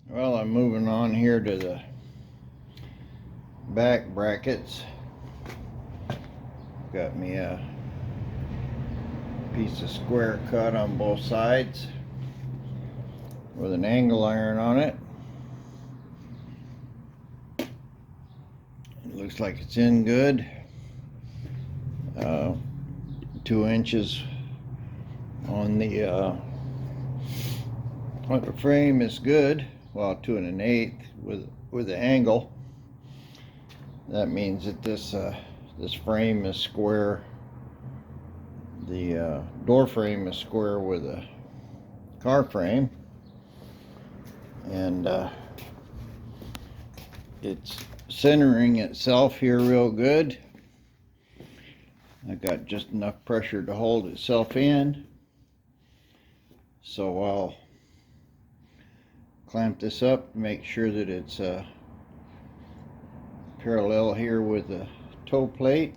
Well, I'm moving on here to the back brackets. Got me a piece of square cut on both sides with an angle iron on it. It looks like it's in good. 2 inches on the frame is good. Well, 2 1/8 with the angle. That means that this frame is square. The door frame is square with a car frame, and it's centering itself here real good. I got just enough pressure to hold itself in, so I'll clamp this up, make sure that it's parallel here with the toe plate.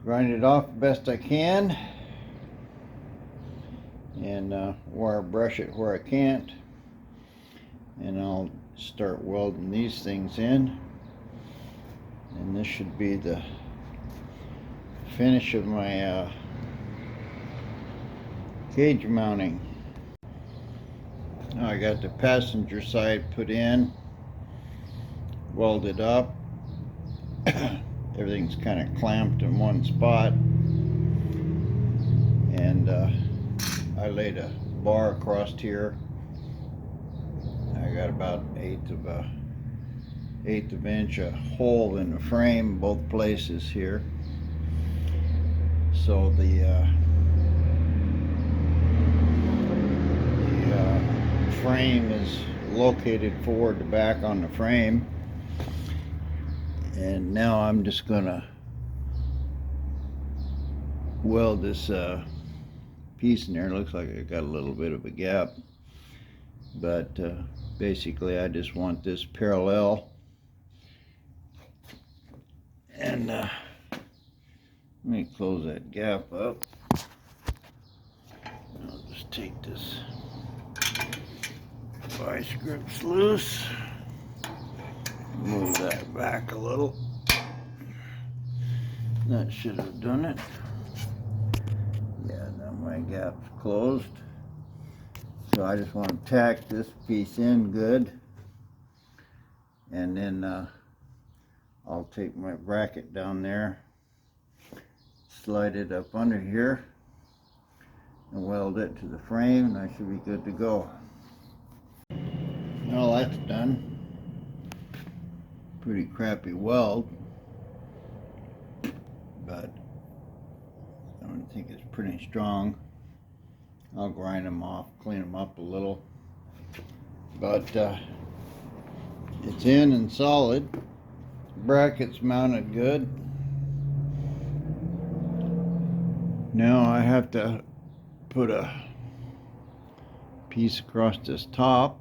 Grind it off the best I can, and wire brush it where I can't, and I'll start welding these things in, and this should be the finish of my cage mounting. Now I got the passenger side put in, welded up. Everything's kind of clamped in one spot, and I laid a bar across here. I got about eighth of an inch a hole in the frame both places here, so the frame is located forward to back on the frame. And now I'm just gonna weld this piece in there. It looks like it got a little bit of a gap, but basically I just want this parallel. And let me close that gap up. I'll just take this vice grips loose, move that back a little. That should have done it. Yeah, now my gap's closed. So I just want to tack this piece in good, and then I'll take my bracket down there, slide it up under here, and weld it to the frame, and I should be good to go. Well, that's done. Pretty crappy weld, but I don't think it's pretty strong. I'll grind them off, clean them up a little, but it's in and solid. Brackets mounted good. Now I have to put a piece across this top,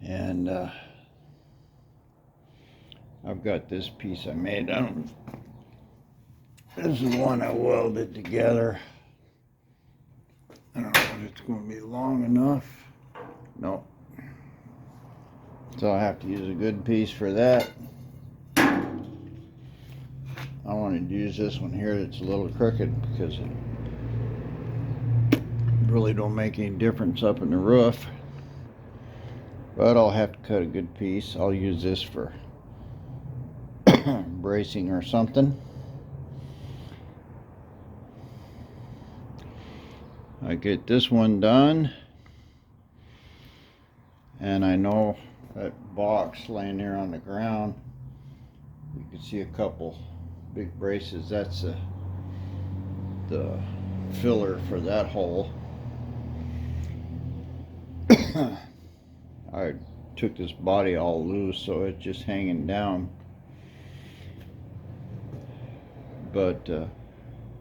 and I've got this piece I made. This is the one I welded together. I don't know if it's going to be long enough. Nope. So I have to use a good piece for that. I wanted to use this one here that's a little crooked because it really don't make any difference up in the roof. But I'll have to cut a good piece. I'll use this for bracing or something. I get this one done, and I know that box laying there on the ground, you can see a couple big braces. That's the filler for that hole. I took this body all loose, so it's just hanging down, but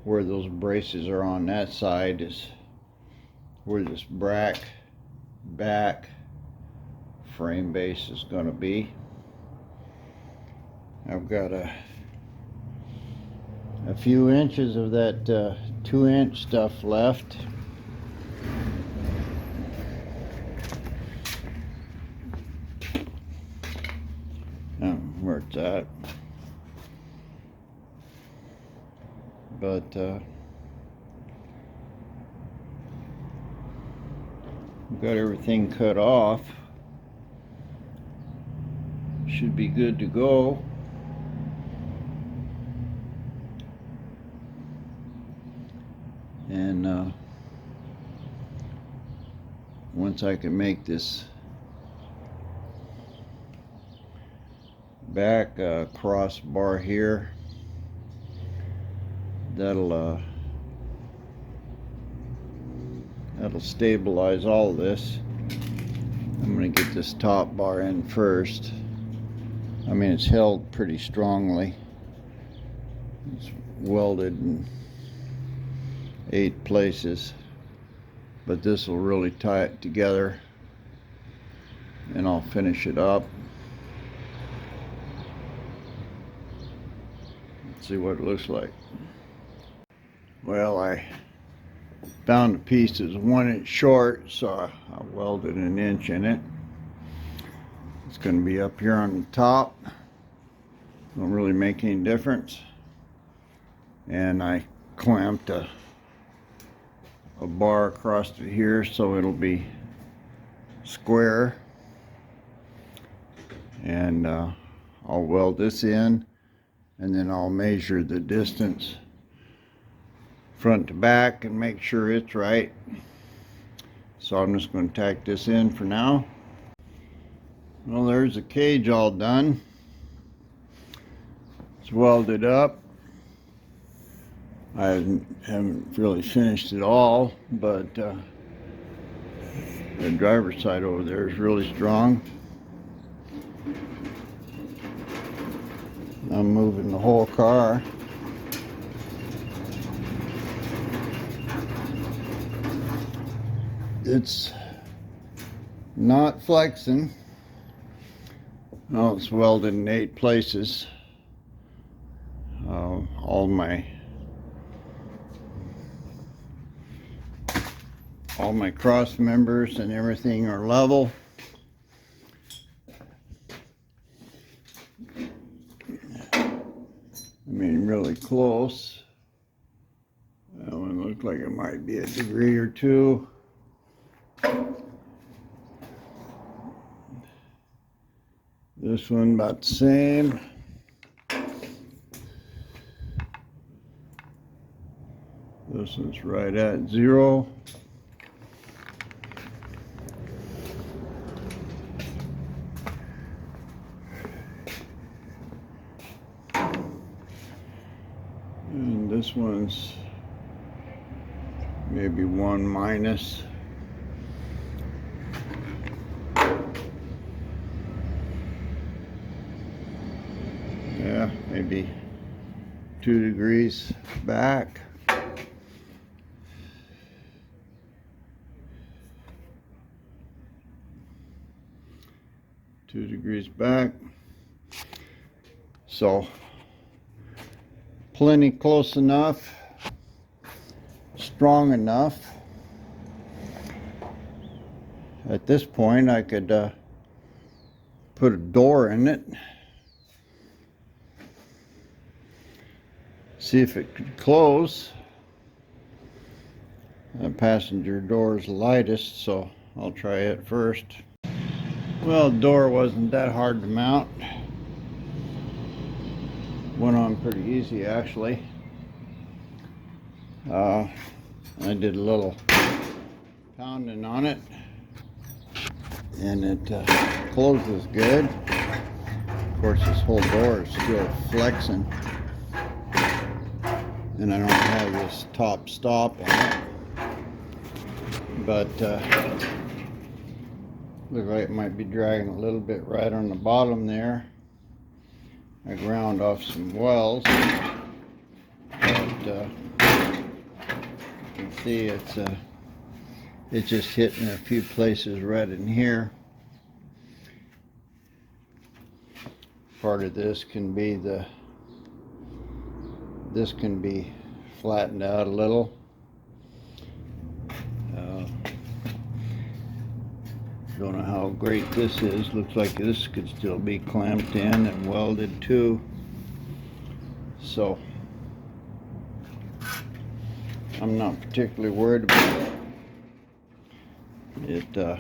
where those braces are on that side is where this back frame base is going to be. I've got a few inches of that 2-inch stuff left, where it's at. But got everything cut off. Should be good to go. And once I can make this back crossbar here, that'll stabilize all this. I'm going to get this top bar in first. I mean, it's held pretty strongly. It's welded in 8 places, but this will really tie it together, and I'll finish it up. Let's see what it looks like. Well, I found the piece is 1 inch short, so I welded an inch in it. It's going to be up here on the top. Don't really make any difference. And I clamped a bar across it here so it'll be square. And I'll weld this in, and then I'll measure the distance front to back and make sure it's right. So I'm just going to tack this in for now. Well, there's the cage all done. It's welded up. I haven't really finished it all, but the driver's side over there is really strong. I'm moving the whole car. It's not flexing. Oh, it's welded in 8 places. All my cross members and everything are level. I mean, really close. That one looks like it might be a degree or 2. This one about the same. This one's right at 0. And this one's maybe 1 minus. Yeah, maybe 2 degrees back. Two degrees back. So plenty close enough, strong enough. At this point I could put a door in it. See if it could close. The passenger door is the lightest, so I'll try it first. Well, the door wasn't that hard to mount. Went on pretty easy, actually. I did a little pounding on it, and it closes good. Of course, this whole door is still flexing, and I don't have this top stop on it, but looks like it might be dragging a little bit right on the bottom there. I ground off some wells, but you can see it's just hitting a few places right in here. Part of this can be this can be flattened out a little. Don't know how great this is. Looks like this could still be clamped in and welded too. So I'm not particularly worried about it. It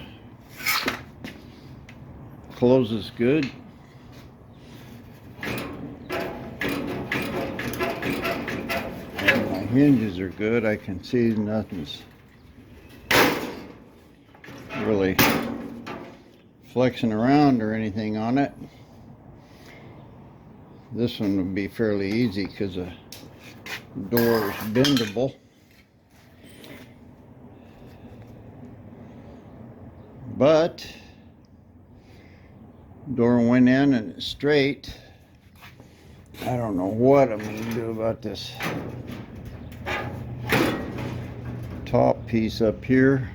closes good. And my hinges are good. I can see nothing's really flexing around or anything on it. This one would be fairly easy because the door is bendable. But door went in and it's straight. I don't know what I'm going to do about this top piece up here.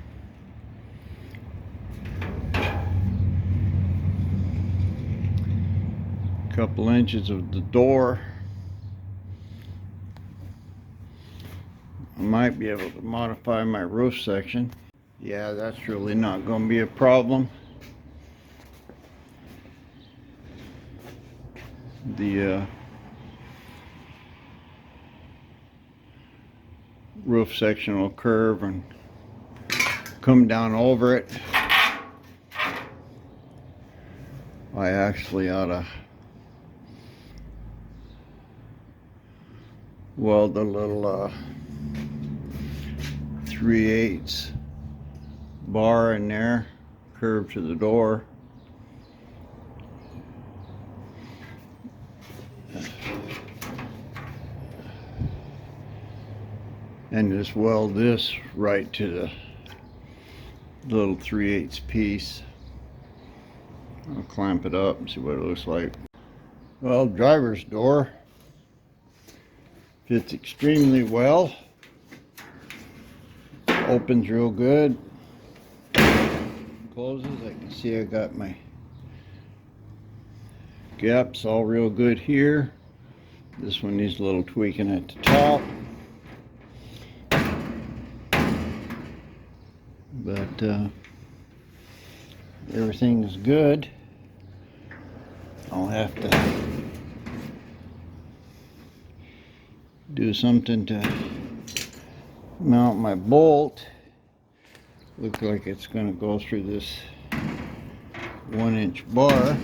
Couple inches of the door. I might be able to modify my roof section. Yeah, that's really not going to be a problem. The roof section will curve and come down over it. I actually ought to weld a little 3/8 bar in there, curved to the door. And just weld this right to the little 3/8 piece. I'll clamp it up and see what it looks like. Well, driver's door fits extremely well. Opens real good. Closes. I can see I got my gaps all real good here. This one needs a little tweaking at the top. But everything is good. I'll have to do something to mount my bolt. Looks like it's going to go through this 1-inch bar.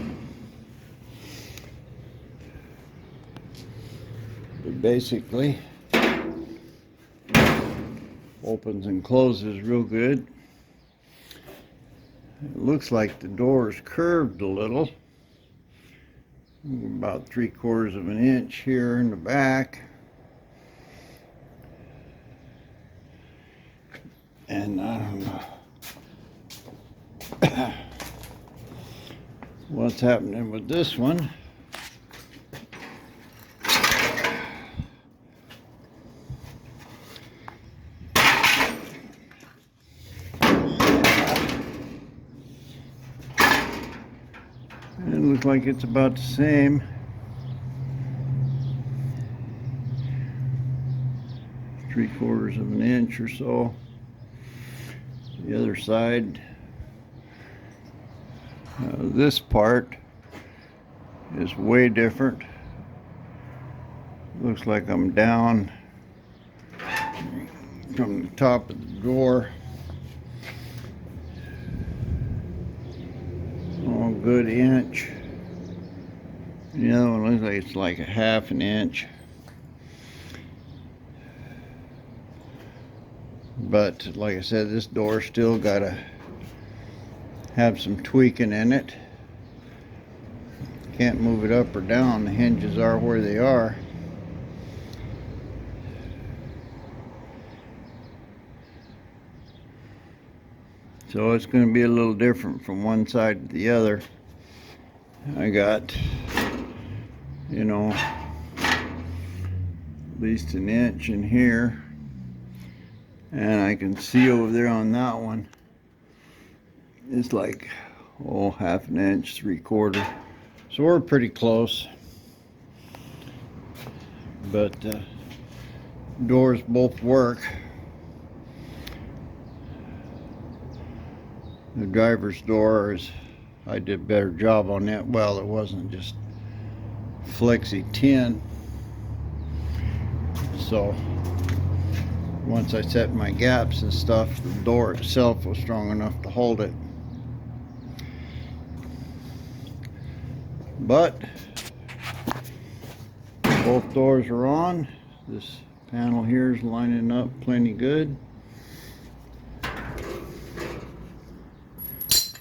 But basically opens and closes real good. It looks like the door is curved a little, about 3/4 of an inch here in the back. And I don't know what's happening with this one. It looks like it's about the same. 3/4 of an inch or so. The other side, this part is way different. Looks like I'm down from the top of the door. Oh, good inch. The other one looks like it's like a 1/2 inch. But like I said, this door still gotta have some tweaking in it. Can't move it up or down. The hinges are where they are. So it's going to be a little different from one side to the other. I got, you know, at least 1 inch in here. And I can see over there on that one, it's like, oh, 1/2 inch, 3/4. So we're pretty close. But doors both work. The driver's door is, I did a better job on that. Well, it wasn't just flexy tin. So once I set my gaps and stuff, the door itself was strong enough to hold it. But both doors are on. This panel here is lining up plenty good.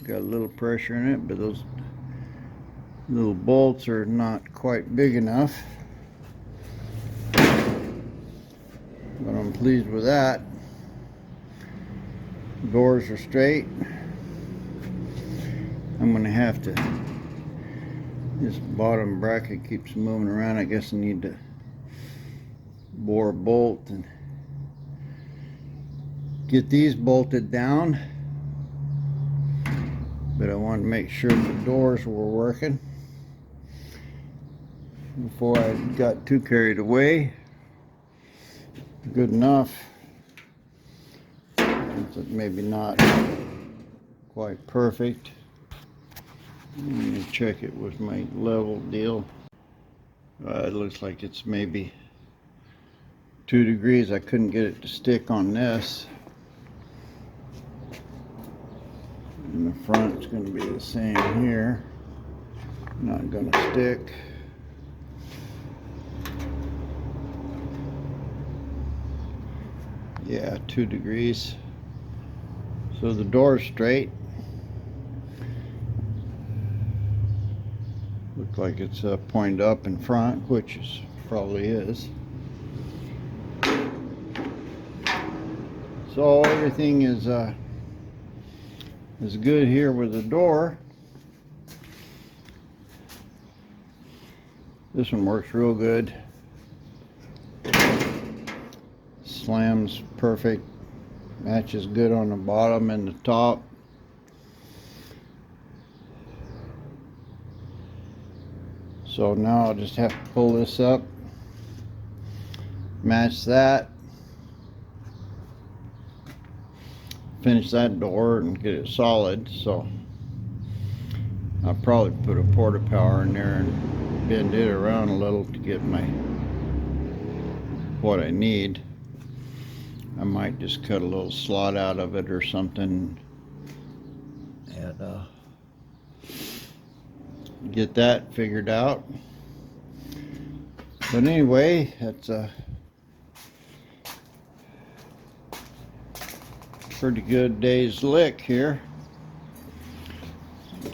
Got a little pressure in it, but those little bolts are not quite big enough. But I'm pleased with that. Doors are straight. I'm gonna have to, this bottom bracket keeps moving around. I guess I need to bore a bolt and get these bolted down. But I wanted to make sure the doors were working before I got too carried away. Good enough. Maybe not quite perfect. Let me check it with my level deal. It looks like it's maybe 2 degrees. I couldn't get it to stick on this. And the front's going to be the same here. Not going to stick. Yeah, 2 degrees. So the door's straight. Looks like it's pointed up in front, which is probably is. So everything is good here with the door. This one works real good. Slams perfect. Matches good on the bottom and the top. So now I'll just have to pull this up, match that, finish that door and get it solid. So I'll probably put a porta power in there and bend it around a little to get what I need. I might just cut a little slot out of it or something and get that figured out. But anyway, that's a pretty good day's lick here.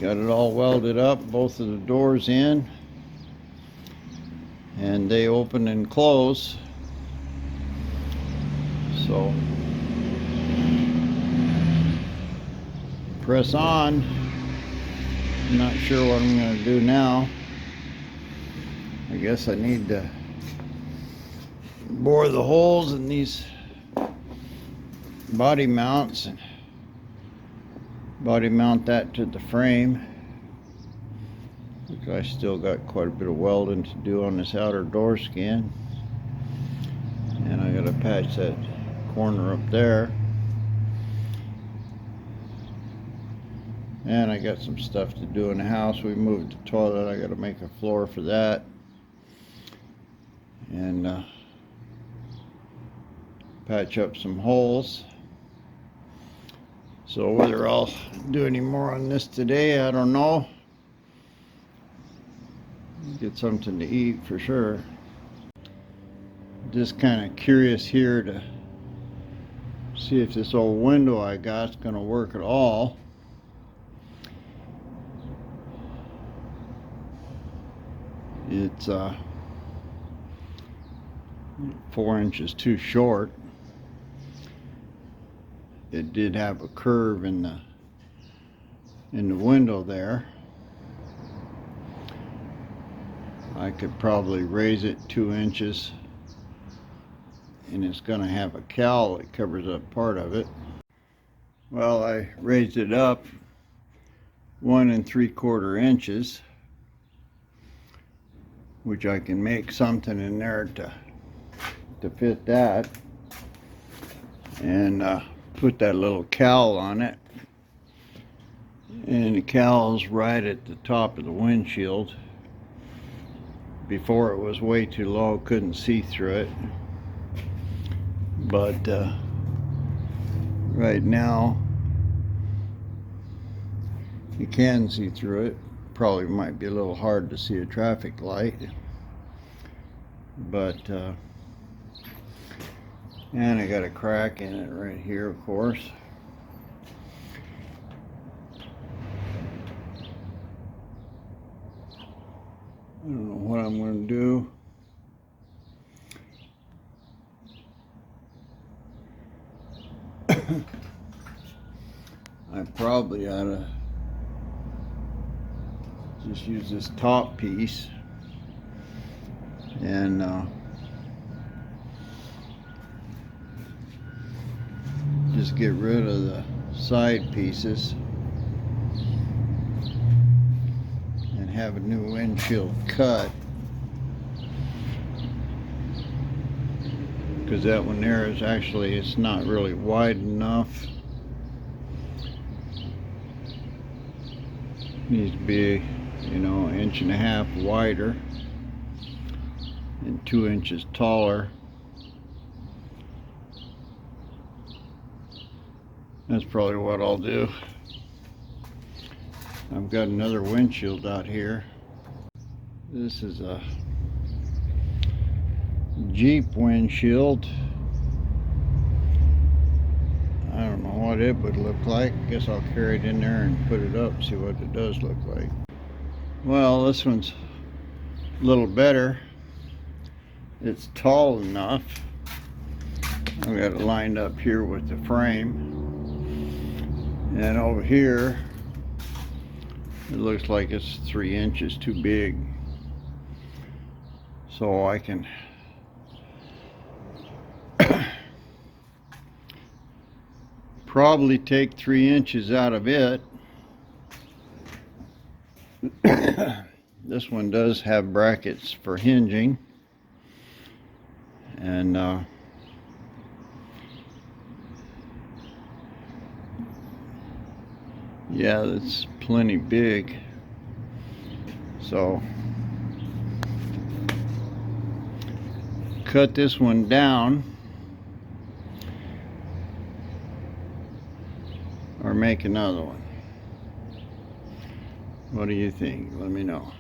Got it all welded up, both of the doors in, and they open and close. So press on. I'm not sure what I'm going to do now. I guess I need to bore the holes in these body mounts and body mount that to the frame. I still got quite a bit of welding to do on this outer door skin, and I got to patch that corner up there, and I got some stuff to do in the house. We moved the toilet. I got to make a floor for that, and patch up some holes. So whether I'll do any more on this today, I don't know. Get something to eat for sure. Just kind of curious here to see if this old window I got is going to work at all. It's 4 inches too short. It did have a curve in the window there. I could probably raise it 2 inches, and it's going to have a cowl that covers up part of it. Well, I raised it up 1 3/4 inches, which I can make something in there to fit that, and put that little cowl on it. And the cowl's right at the top of the windshield. Before it was way too low, couldn't see through it. But right now you can see through it. Probably might be a little hard to see a traffic light, but and I got a crack in it right here, of course. I don't know what I'm going to do. I probably ought to just use this top piece and just get rid of the side pieces and have a new windshield cut, because that one there is actually, it's not really wide enough. Needs to be, you know, 1.5 inches wider and 2 inches taller. That's probably what I'll do. I've got another windshield out here. This is a Jeep windshield. I don't know what it would look like. Guess I'll carry it in there and put it up, see what it does look like. Well, this one's a little better. It's tall enough. I've got it lined up here with the frame. And over here, it looks like it's 3 inches too big. So I can probably take 3 inches out of it. This one does have brackets for hinging, and yeah, that's plenty big. So cut this one down or make another one. What do you think? Let me know.